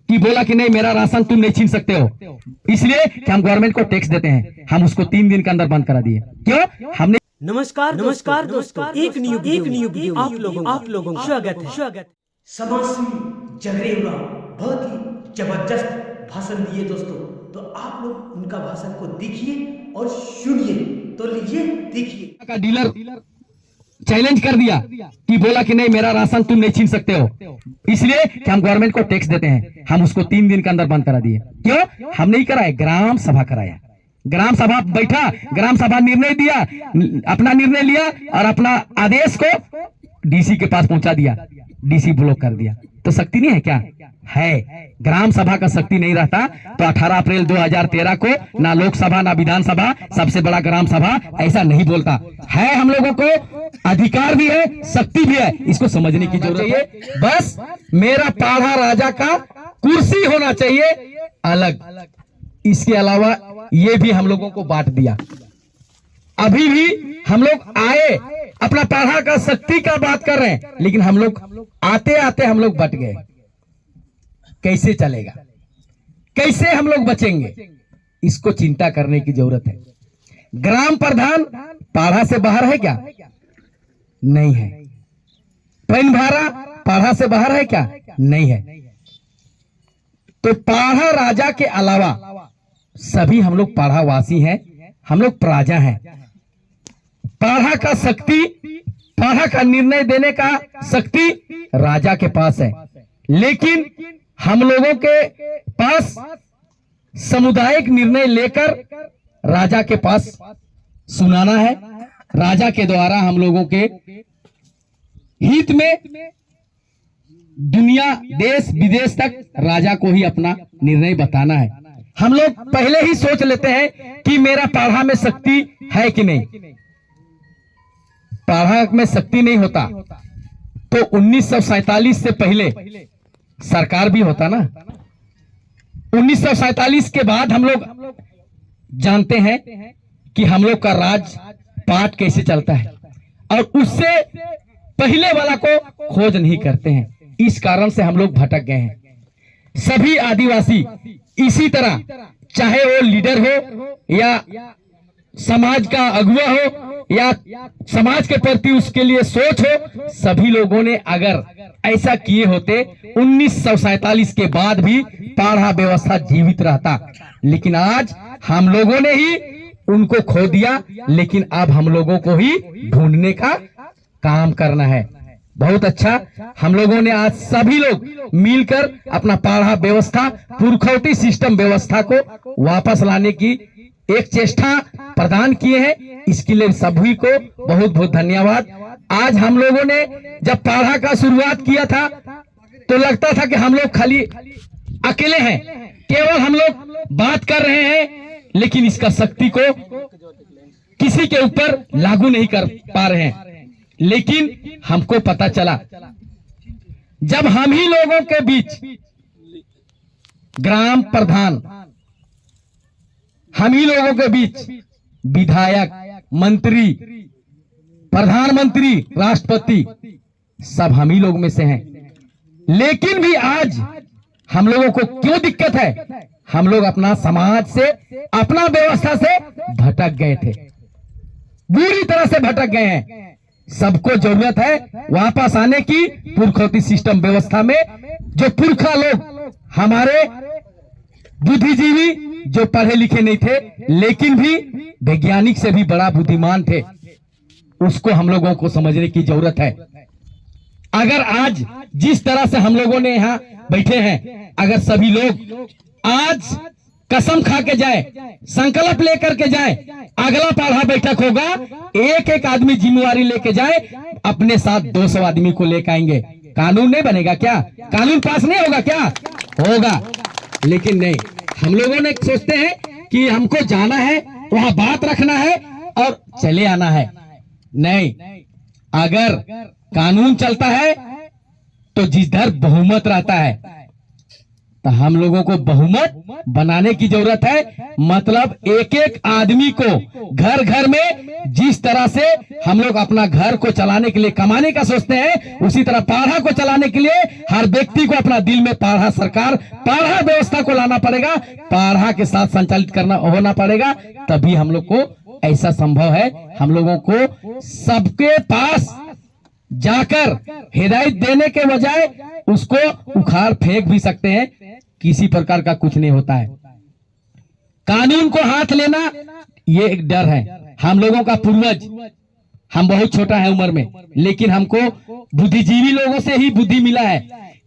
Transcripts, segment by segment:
कि बोला कि नहीं मेरा राशन तुम नहीं छीन सकते हो, इसलिए कि हम गवर्नमेंट को टैक्स देते हैं, हम उसको 3 दिन के अंदर बंद करा दिए। क्यों? हमने नमस्कार दोस्तों, एक न्यू वीडियो आप लोगों का स्वागत है। समाजसेवी जगरेवरा बहुत ही जबरदस्त भाषण दिए दोस्तों, तो आप लोग उनका भाषण को देखिए और सुनिए। तो लीजिए देखिए। का डीलर चैलेंज कर दिया कि बोला कि नहीं मेरा राशन तुम नहीं छीन सकते हो, इसलिए कि हम गवर्नमेंट को टैक्स देते हैं, हम उसको 3 दिन के अंदर बंद करा दिए। क्यों? हम नहीं कराए, ग्राम सभा कराया। ग्राम सभा बैठा, ग्राम सभा निर्णय दिया, अपना निर्णय लिया और अपना आदेश को डीसी के पास पहुंचा दिया, डीसी ब्लॉक कर दिया। तो शक्ति नहीं है क्या? है। ग्राम सभा का शक्ति नहीं रहता तो 18 अप्रैल 2013 को ना लोकसभा ना विधानसभा, सबसे बड़ा ग्राम सभा ऐसा नहीं बोलता है। हम लोगों को अधिकार भी है, शक्ति भी है, इसको समझने की जरूरत है। बस मेरा पाढ़ा राजा का कुर्सी होना चाहिए अलग, इसके अलावा ये भी हम लोगों को बांट दिया। अभी भी हम लोग आए, अपना पाढ़ा का शक्ति का बात कर रहे हैं, लेकिन हम लोग आते आते हम लोग बट गए। कैसे चलेगा? कैसे हम लोग बचेंगे? इसको चिंता करने की जरूरत है। ग्राम प्रधान पाढ़ा से बाहर है क्या? नहीं है। पैनभारा पाढ़ा से बाहर है क्या? नहीं है। तो पाढ़ा राजा के अलावा सभी हम लोग पाढ़ा वासी हैं, हम लोग प्रजा हैं। पाढ़ा का शक्ति, पाढ़ा का निर्णय देने का शक्ति राजा के पास है, लेकिन हम लोगों के पास सामुदायिक निर्णय लेकर राजा के पास सुनाना है। राजा के द्वारा हम लोगों के हित में दुनिया देश विदेश तक राजा को ही अपना निर्णय बताना है। हम लोग पहले ही सोच लेते हैं कि मेरा पाढ़ा में शक्ति है कि नहीं। पाढ़ा में शक्ति नहीं होता तो 1947 से पहले सरकार भी होता ना। 1947 के बाद हम लोग जानते हैं कि हम लोग का राज पाठ कैसे चलता है, और उससे पहले वाला को खोज नहीं करते हैं। इस कारण से हम लोग भटक गए हैं। सभी आदिवासी इसी तरह, चाहे वो लीडर हो या समाज का अगुवा हो या समाज के प्रति उसके लिए सोच हो, सभी लोगों ने अगर ऐसा किए होते 1947 के बाद भी पाढ़ा व्यवस्था जीवित रहता। लेकिन आज हम लोगों ने ही उनको खो दिया, लेकिन अब हम लोगों को ही ढूंढने का काम करना है। बहुत अच्छा, हम लोगों ने आज सभी लोग मिलकर अपना पाढ़ा व्यवस्था, पुरखौती सिस्टम व्यवस्था को वापस लाने की एक चेष्टा प्रदान किए हैं। इसके लिए सभी को बहुत बहुत धन्यवाद। आज हम लोगों ने जब पाढ़ा का शुरुआत किया था तो लगता था कि हम लोग खाली अकेले हैं, केवल हम लोग बात कर रहे हैं, लेकिन इसका शक्ति को किसी के ऊपर लागू नहीं कर पा रहे हैं। लेकिन हमको पता चला जब हम ही लोगों के बीच ग्राम प्रधान, हम ही लोगों के बीच विधायक, मंत्री, प्रधानमंत्री, राष्ट्रपति सब हम ही लोग में से हैं। लेकिन भी आज हम लोगों को क्यों दिक्कत है? हम लोग अपना समाज से, अपना व्यवस्था से भटक गए थे, बुरी तरह से भटक गए हैं। सबको जरूरत है वापस आने की पुरखौती सिस्टम व्यवस्था में। जो पुरखा लोग हमारे बुद्धिजीवी, जो पढ़े लिखे नहीं थे लेकिन भी वैज्ञानिक से भी बड़ा बुद्धिमान थे, उसको हम लोगों को समझने की जरूरत है। अगर आज जिस तरह से हम लोगों ने यहाँ बैठे हैं, अगर सभी लोग आज कसम खा के जाए, संकल्प लेकर के जाए, अगला पाढ़ा बैठक होगा, एक एक आदमी जिम्मेवारी लेके जाए, अपने साथ 200 आदमी को लेकर आएंगे। कानून नहीं बनेगा क्या? कानून पास नहीं होगा क्या? होगा। लेकिन नहीं, हम लोगों ने सोचते हैं कि हमको जाना है, वहां बात रखना है और चले आना है। नहीं, अगर कानून चलता है तो जिधर बहुमत रहता है तो हम लोगों को बहुमत बनाने की जरूरत है। मतलब एक एक आदमी को घर घर में जिस तरह से हम लोग अपना घर को चलाने के लिए कमाने का सोचते हैं, उसी तरह पाढ़ा को चलाने के लिए हर व्यक्ति को अपना दिल में पाढ़ा सरकार, पाढ़ा व्यवस्था को लाना पड़ेगा, पाढ़ा के साथ संचालित करना होना पड़ेगा। तभी हम लोग को ऐसा संभव है। हम लोगों को सबके पास जाकर हिदायत देने के बजाय उसको उखाड़ फेंक भी सकते हैं, किसी प्रकार का कुछ नहीं होता है। कानून को हाथ लेना ये एक डर है। हम लोगों का पूर्वज, हम बहुत छोटा है उम्र में, लेकिन हमको बुद्धिजीवी लोगों से ही बुद्धि मिला है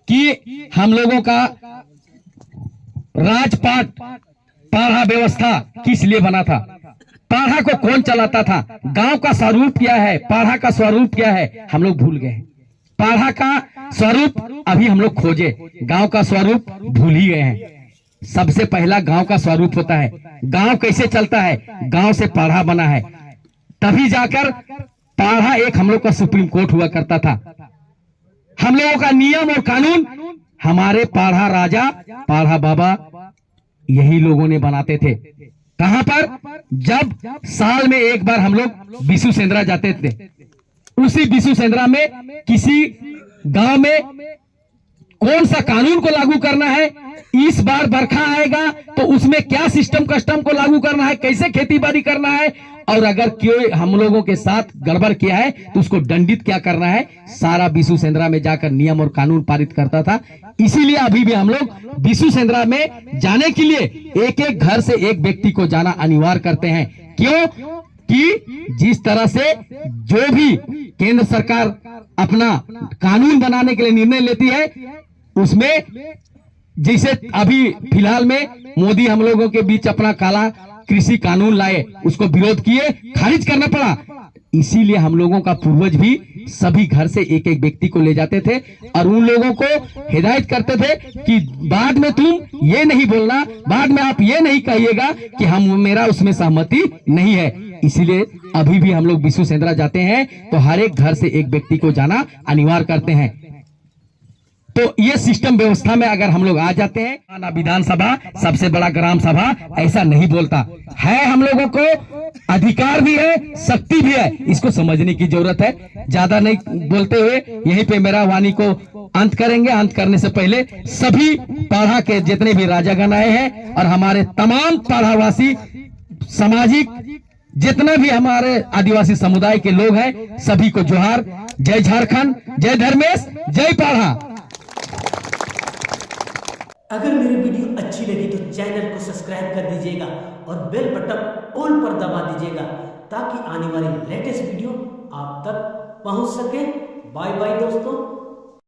कि हम लोगों का राजपाट पाढ़ा व्यवस्था किस लिए बना था, पाढ़ा को कौन चलाता था, गांव का स्वरूप क्या है, पाढ़ा का स्वरूप क्या है, हम लोग भूल गए। पाढ़ा का स्वरूप अभी हम लोग खोजे, गांव का स्वरूप भूल ही गए हैं। सबसे पहला गांव का स्वरूप होता है, गांव कैसे चलता है, गांव से पाढ़ा बना है, तभी जाकर पाढ़ा एक हम लोग का सुप्रीम कोर्ट हुआ करता था। हम लोगों का नियम और कानून हमारे पाढ़ा राजा, पाढ़ा बाबा यही लोगों ने बनाते थे। कहां पर? जब साल में एक बार हम लोग बिशु सेंद्रा जाते थे, उसी बिशु सेंद्रा में किसी गांव में कौन सा कानून को लागू करना है, इस बार बरखा आएगा तो उसमें क्या सिस्टम कस्टम को लागू करना है, कैसे खेती बाड़ी करना है, और अगर कोई हम लोगों के साथ गड़बड़ किया है तो उसको दंडित क्या करना है, सारा बिशु सेंद्रा में जाकर नियम और कानून पारित करता था। इसीलिए अभी भी हम लोग बिशु सेंद्रा में जाने के लिए एक एक घर से एक व्यक्ति को जाना अनिवार्य करते हैं। क्यों? कि जिस तरह से जो भी केंद्र सरकार अपना कानून बनाने के लिए निर्णय लेती है, उसमें जैसे अभी फिलहाल में मोदी हम लोगों के बीच अपना काला कृषि कानून लाए, उसको विरोध किए, खारिज करना पड़ा। इसीलिए हम लोगों का पूर्वज भी सभी घर से एक एक व्यक्ति को ले जाते थे और उन लोगों को हिदायत करते थे कि बाद में तुम ये नहीं बोलना, बाद में आप ये नहीं कहिएगा कि हम मेरा उसमें सहमति नहीं है। इसीलिए अभी भी हम लोग बिशु सेंद्रा जाते हैं तो हर एक घर से एक व्यक्ति को जाना अनिवार्य करते हैं। तो ये सिस्टम व्यवस्था में अगर हम लोग आ जाते हैं, विधानसभा सबसे बड़ा ग्राम सभा ऐसा नहीं बोलता है। हम लोगों को अधिकार भी है, शक्ति भी है, इसको समझने की जरूरत है। ज्यादा नहीं बोलते हुए यहीं पे मेरा वाणी को अंत करेंगे। अंत करने से पहले सभी पाढ़ा के जितने भी राजागण आए हैं और हमारे तमाम पाढ़ावासी सामाजिक जितना भी हमारे आदिवासी समुदाय के लोग हैं, सभी को जोहार। जय झारखंड, जय धर्मेश, जय पाढ़ा। अगर मेरी वीडियो अच्छी लगी तो चैनल को सब्सक्राइब कर दीजिएगा और बेल बटन ऑल पर दबा दीजिएगा ताकि आने वाली लेटेस्ट वीडियो आप तक पहुंच सके। बाय बाय दोस्तों।